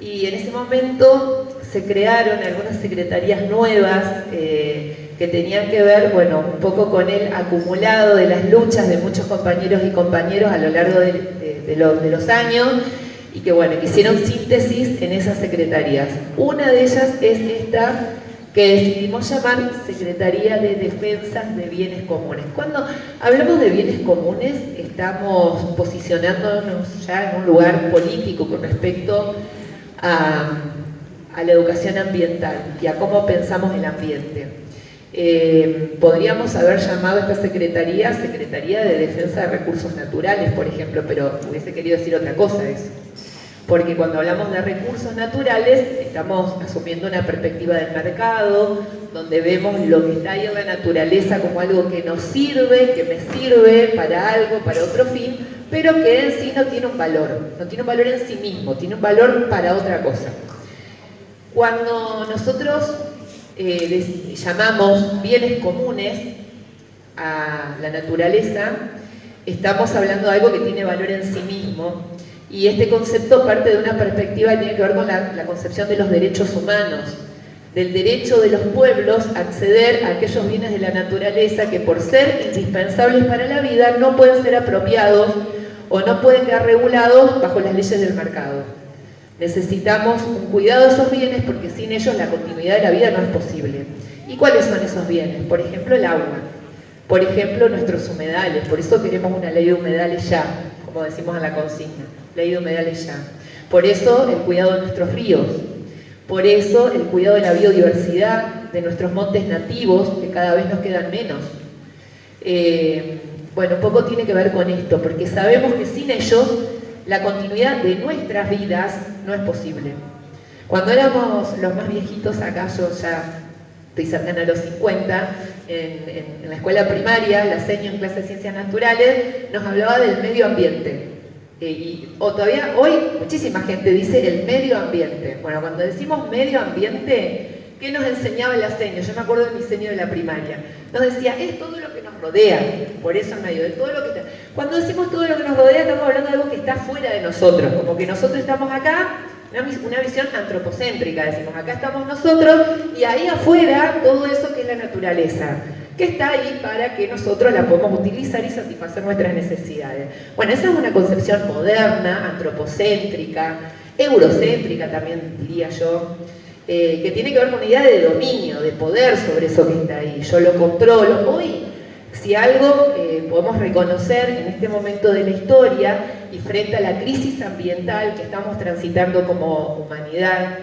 y en ese momento se crearon algunas secretarías nuevas que tenían que ver, bueno, un poco con el acumulado de las luchas de muchos compañeros y compañeras a lo largo de los años y que, bueno, que hicieron síntesis en esas secretarías. Una de ellas es esta que decidimos llamar Secretaría de Defensa de Bienes Comunes. Cuando hablamos de bienes comunes, estamos posicionándonos ya en un lugar político con respecto a la educación ambiental y a cómo pensamos el ambiente. Podríamos haber llamado a esta Secretaría de Defensa de Recursos Naturales, por ejemplo, pero hubiese querido decir otra cosa eso. Porque cuando hablamos de recursos naturales estamos asumiendo una perspectiva del mercado, donde vemos lo que está ahí en la naturaleza como algo que nos sirve, que me sirve para algo, para otro fin, pero que en sí no tiene un valor en sí mismo, tiene un valor para otra cosa. Cuando nosotros llamamos bienes comunes a la naturaleza, estamos hablando de algo que tiene valor en sí mismo. Y este concepto parte de una perspectiva que tiene que ver con la concepción de los derechos humanos, del derecho de los pueblos a acceder a aquellos bienes de la naturaleza que por ser indispensables para la vida no pueden ser apropiados o no pueden quedar regulados bajo las leyes del mercado. Necesitamos un cuidado de esos bienes porque sin ellos la continuidad de la vida no es posible. ¿Y cuáles son esos bienes? Por ejemplo, el agua. Por ejemplo, nuestros humedales. Por eso queremos una ley de humedales ya, como decimos en la consigna. Ley de humedales ya. Por eso el cuidado de nuestros ríos. Por eso el cuidado de la biodiversidad, de nuestros montes nativos, que cada vez nos quedan menos. Bueno, un poco tiene que ver con esto, porque sabemos que sin ellos la continuidad de nuestras vidas no es posible. Cuando éramos los más viejitos, acá yo ya estoy cercana a los 50, en la escuela primaria, la seño en clase de ciencias naturales, nos hablaba del medio ambiente. O todavía hoy muchísima gente dice el medio ambiente. Bueno, cuando decimos medio ambiente, ¿qué nos enseñaba la seño? Yo me acuerdo de mi seño de la primaria. Nos decía, es todo lo que nos rodea, por eso en medio de todo lo que está. Cuando decimos todo lo que nos rodea, estamos hablando de algo que está fuera de nosotros, como que nosotros estamos acá, una visión antropocéntrica, decimos, acá estamos nosotros y ahí afuera todo eso que es la naturaleza, que está ahí para que nosotros la podamos utilizar y satisfacer nuestras necesidades. Bueno, esa es una concepción moderna, antropocéntrica, eurocéntrica también diría yo, que tiene que ver con una idea de dominio, de poder sobre eso que está ahí. Yo lo controlo. Hoy, si algo podemos reconocer en este momento de la historia y frente a la crisis ambiental que estamos transitando como humanidad,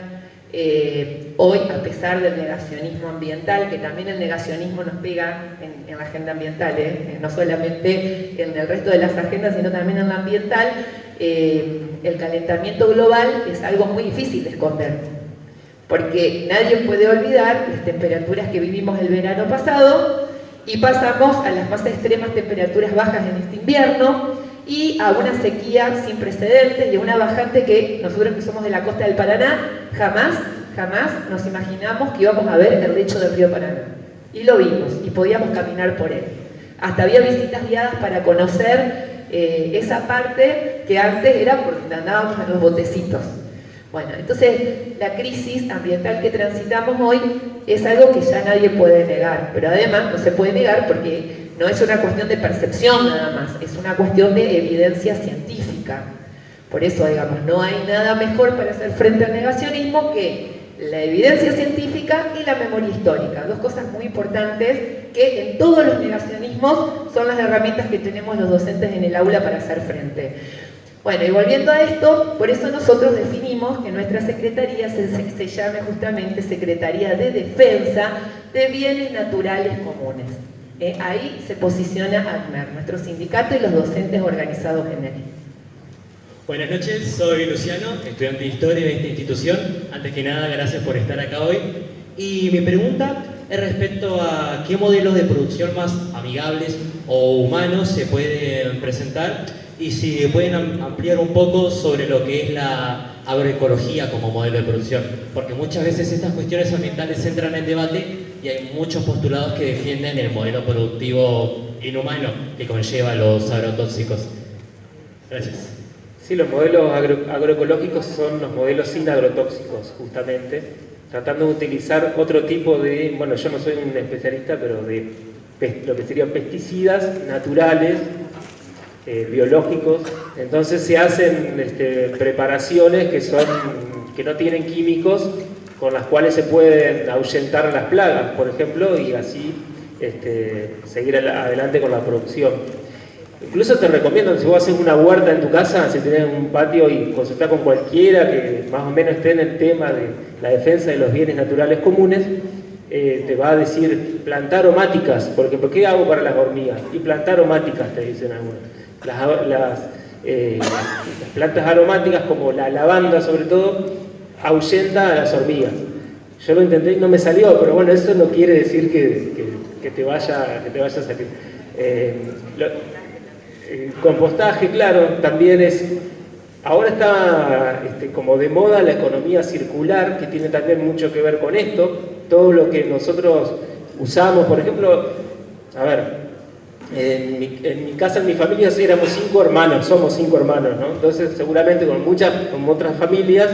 hoy, a pesar del negacionismo ambiental, que también el negacionismo nos pega en la agenda ambiental, no solamente en el resto de las agendas, sino también en la ambiental, el calentamiento global es algo muy difícil de esconder. Porque nadie puede olvidar las temperaturas que vivimos el verano pasado y pasamos a las más extremas temperaturas bajas en este invierno y a una sequía sin precedentes y a una bajante que nosotros que somos de la costa del Paraná jamás nos imaginamos que íbamos a ver el lecho del río Paraná. Y lo vimos y podíamos caminar por él. Hasta había visitas guiadas para conocer esa parte que antes era por donde andábamos en los botecitos. Bueno, entonces la crisis ambiental que transitamos hoy es algo que ya nadie puede negar, pero además no se puede negar porque no es una cuestión de percepción nada más, es una cuestión de evidencia científica. Por eso, digamos, no hay nada mejor para hacer frente al negacionismo que la evidencia científica y la memoria histórica, dos cosas muy importantes que en todos los negacionismos son las herramientas que tenemos los docentes en el aula para hacer frente. Bueno, y volviendo a esto, por eso nosotros definimos que nuestra secretaría se llame justamente Secretaría de Defensa de Bienes Naturales Comunes. Ahí se posiciona ACMER, nuestro sindicato y los docentes organizados en él. Buenas noches, soy Luciano, estudiante de Historia de esta institución. Antes que nada, gracias por estar acá hoy. Y mi pregunta es respecto a qué modelos de producción más amigables o humanos se pueden presentar y si pueden ampliar un poco sobre lo que es la agroecología como modelo de producción, porque muchas veces estas cuestiones ambientales entran en debate y hay muchos postulados que defienden el modelo productivo inhumano que conlleva los agrotóxicos. Gracias. Sí, los modelos agroecológicos son los modelos sin agrotóxicos, justamente, tratando de utilizar otro tipo de, bueno, yo no soy un especialista, pero de lo que serían pesticidas naturales, biológicos. Entonces se hacen preparaciones que no tienen químicos, con las cuales se pueden ahuyentar las plagas, por ejemplo, y así seguir adelante con la producción. Incluso te recomiendo, si vos haces una huerta en tu casa, si tenés un patio y consultás con cualquiera que más o menos esté en el tema de la defensa de los bienes naturales comunes, te va a decir plantar aromáticas, porque ¿qué hago para las hormigas? Y plantar aromáticas, te dicen algunos. Las plantas aromáticas, como la lavanda sobre todo, ahuyenta a las hormigas. Yo lo intenté y no me salió, pero bueno, eso no quiere decir que te vaya a salir. El compostaje, claro, también es... Ahora está como de moda la economía circular, que tiene también mucho que ver con esto. Todo lo que nosotros usamos, por ejemplo, a ver, en mi casa, en mi familia, éramos 5 hermanos, somos 5 hermanos, ¿no? Entonces, seguramente con otras familias,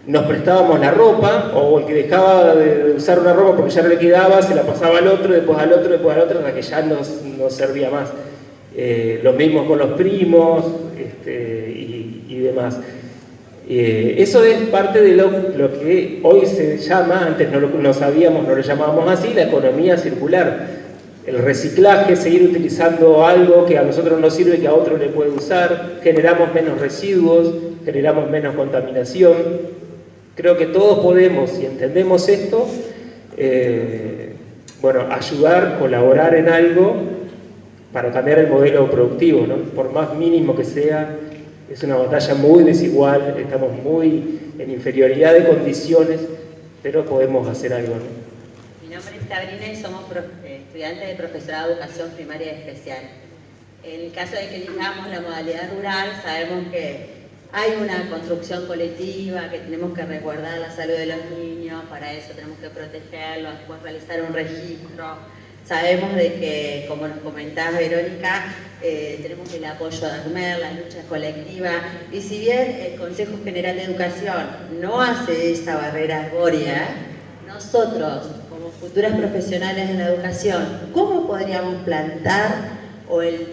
nos prestábamos la ropa, o el que dejaba de usar una ropa porque ya no le quedaba, se la pasaba al otro, después al otro, después al otro, hasta que ya no servía más. Lo mismo con los primos y demás. Eso es parte de lo que hoy se llama, antes no lo sabíamos, no lo llamábamos así, la economía circular. El reciclaje, seguir utilizando algo que a nosotros nos sirve que a otro le puede usar, generamos menos residuos, generamos menos contaminación. Creo que todos podemos, si entendemos esto, ayudar, colaborar en algo para cambiar el modelo productivo, ¿no? Por más mínimo que sea, es una batalla muy desigual, estamos muy en inferioridad de condiciones, pero podemos hacer algo, ¿no? Mi nombre es Sabrina y somos estudiantes de profesorado de educación primaria especial. En el caso de que elijamos la modalidad rural, sabemos que hay una construcción colectiva, que tenemos que resguardar la salud de los niños, para eso tenemos que protegerlos, después realizar un registro. Sabemos de que, como nos comentaba Verónica, tenemos el apoyo de ACMER, la lucha colectiva, y si bien el Consejo General de Educación no hace esa barrera arbórea, nosotros, como futuras profesionales de la educación, ¿cómo podríamos plantar o el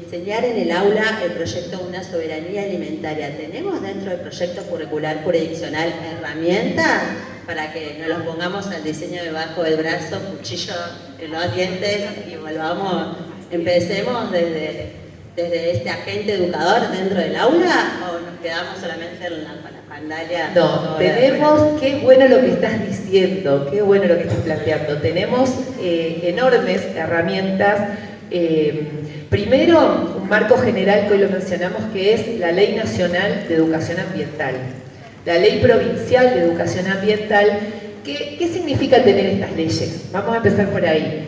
enseñar en el aula el proyecto Una Soberanía Alimentaria? ¿Tenemos dentro del proyecto curricular jurisdiccional herramientas para que nos los pongamos al diseño debajo del brazo, cuchillo en los dientes y empecemos desde este agente educador dentro del aula, o nos quedamos solamente en la pantalla? No, tenemos, qué bueno lo que estás diciendo, qué bueno lo que estás planteando. Tenemos enormes herramientas. Primero, un marco general que hoy lo mencionamos, que es la Ley Nacional de Educación Ambiental, la Ley Provincial de Educación Ambiental. ¿Qué significa tener estas leyes? Vamos a empezar por ahí.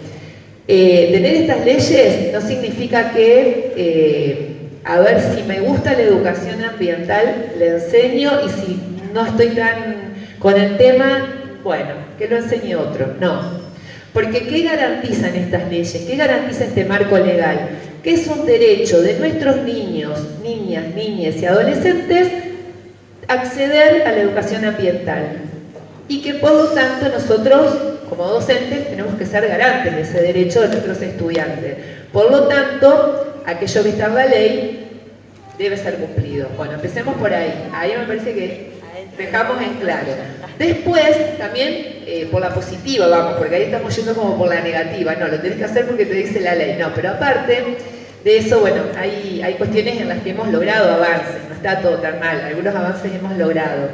Tener estas leyes no significa que, a ver, si me gusta la educación ambiental, le enseño, y si no estoy tan con el tema, bueno, que lo enseñe otro. No. Porque ¿qué garantizan estas leyes? ¿Qué garantiza este marco legal? Que es un derecho de nuestros niños, niñas, niñas y adolescentes acceder a la educación ambiental. Y que por lo tanto nosotros, como docentes, tenemos que ser garantes de ese derecho de nuestros estudiantes. Por lo tanto, aquello que está en la ley debe ser cumplido. Bueno, empecemos por ahí. Ahí me parece que dejamos en claro. Después, también por la positiva, vamos, porque ahí estamos yendo como por la negativa. No, lo tenés que hacer porque te dice la ley. No, pero aparte de eso, bueno, hay cuestiones en las que hemos logrado avances. No está todo tan mal. Algunos avances hemos logrado.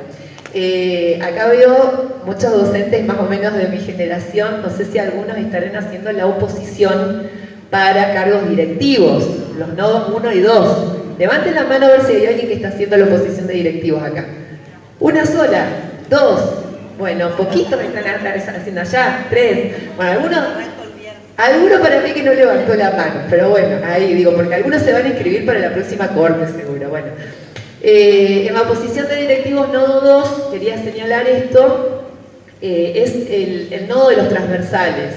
Acá veo muchos docentes más o menos de mi generación. No sé si algunos estarán haciendo la oposición para cargos directivos, los nodos 1 y 2. Levanten la mano a ver si hay alguien que está haciendo la oposición de directivos acá. Una sola, 2, bueno, poquitos están haciendo allá, 3, bueno, algunos para mí que no levantó la mano, pero bueno, ahí digo, porque algunos se van a inscribir para la próxima corte seguro, bueno. En la oposición de directivos nodo 2, quería señalar esto, es el nodo de los transversales,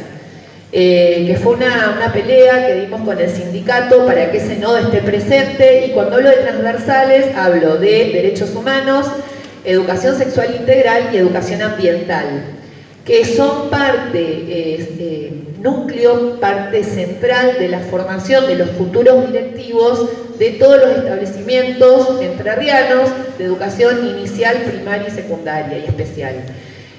que fue una pelea que dimos con el sindicato para que ese nodo esté presente, y cuando hablo de transversales hablo de derechos humanos, educación sexual integral y educación ambiental, que son parte, núcleo, parte central de la formación de los futuros directivos de todos los establecimientos entrerrianos de educación inicial, primaria y secundaria y especial.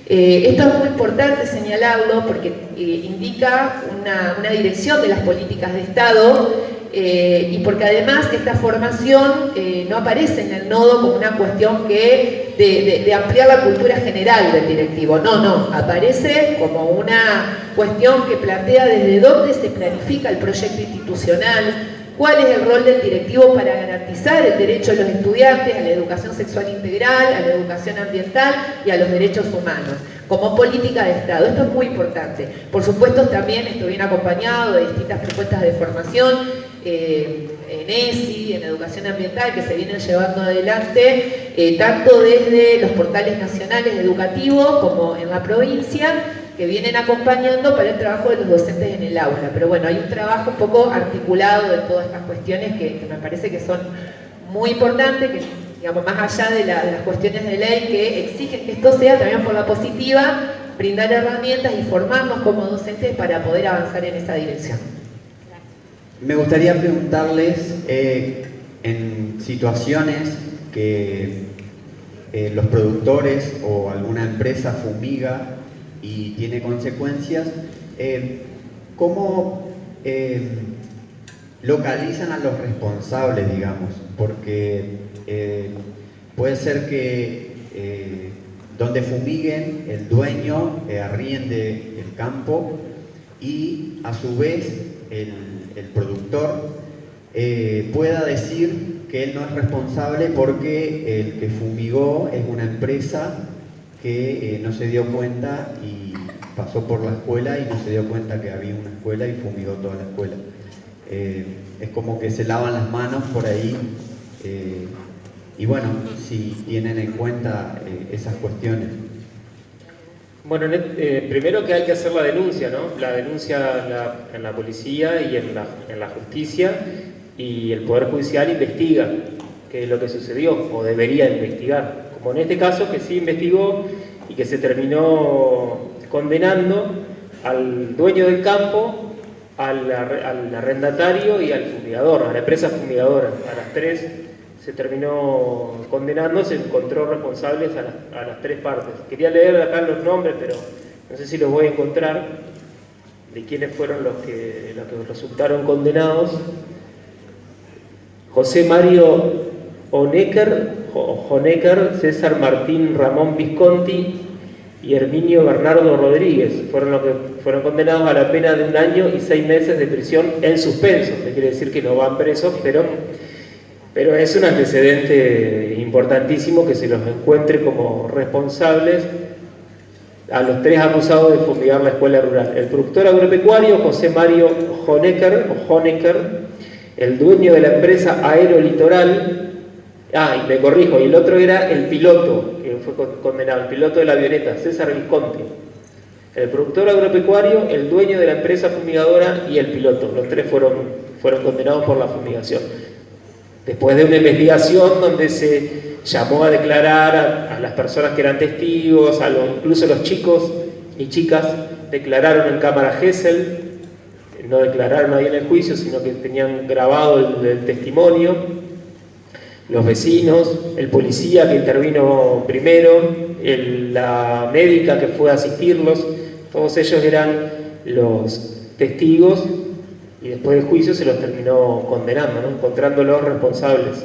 Esto es muy importante señalarlo porque indica una dirección de las políticas de Estado, y porque además esta formación no aparece en el nodo como una cuestión de ampliar la cultura general del directivo, no, aparece como una cuestión que plantea desde dónde se planifica el proyecto institucional, cuál es el rol del directivo para garantizar el derecho de los estudiantes a la educación sexual integral, a la educación ambiental y a los derechos humanos, como política de Estado. Esto es muy importante. Por supuesto, también esto viene acompañado de distintas propuestas de formación, en ESI, en educación ambiental, que se vienen llevando adelante, tanto desde los portales nacionales educativos como en la provincia, que vienen acompañando para el trabajo de los docentes en el aula. Pero bueno, hay un trabajo un poco articulado de todas estas cuestiones que me parece que son muy importantes, que digamos, más allá de las cuestiones de ley que exigen que esto sea también por la positiva, brindar herramientas y formarnos como docentes para poder avanzar en esa dirección. Me gustaría preguntarles, en situaciones que los productores o alguna empresa fumiga y tiene consecuencias, ¿cómo localizan a los responsables, digamos? Porque puede ser que donde fumiguen el dueño, arriende el campo y a su vez el productor pueda decir que él no es responsable porque el que fumigó es una empresa que no se dio cuenta y pasó por la escuela y no se dio cuenta que había una escuela y fumigó toda la escuela. Es como que se lavan las manos por ahí y bueno, si tienen en cuenta esas cuestiones. Bueno, primero que hay que hacer la denuncia, ¿no? La denuncia en la policía y en la justicia, y el Poder Judicial investiga qué es lo que sucedió, o debería investigar. Como en este caso, que sí investigó y que se terminó condenando al dueño del campo, al arrendatario y al fumigador, a la empresa fumigadora. A las tres se terminó condenando, se encontró responsables a las tres partes. Quería leer acá los nombres, pero no sé si los voy a encontrar, de quiénes fueron los que resultaron condenados. José Mario Honecker, César Martín Ramón Visconti y Herminio Bernardo Rodríguez fueron los que fueron condenados a la pena de 1 año y 6 meses de prisión en suspenso. Que quiere decir que no van presos, pero es un antecedente importantísimo que se los encuentre como responsables a los 3 acusados de fumigar la escuela rural. El productor agropecuario José Mario Honecker, el dueño de la empresa Aerolitoral, y me corrijo, y el otro era el piloto, que fue condenado, el piloto de la avioneta, César Visconti. El productor agropecuario, el dueño de la empresa fumigadora y el piloto. Los 3 fueron condenados por la fumigación. Después de una investigación donde se llamó a declarar a las personas que eran testigos, incluso los chicos y chicas declararon en cámara Gesell, no declararon ahí en el juicio, sino que tenían grabado el testimonio, los vecinos, el policía que intervino primero, la médica que fue a asistirlos, todos ellos eran los testigos y después del juicio se los terminó condenando, ¿no? Encontrándolos responsables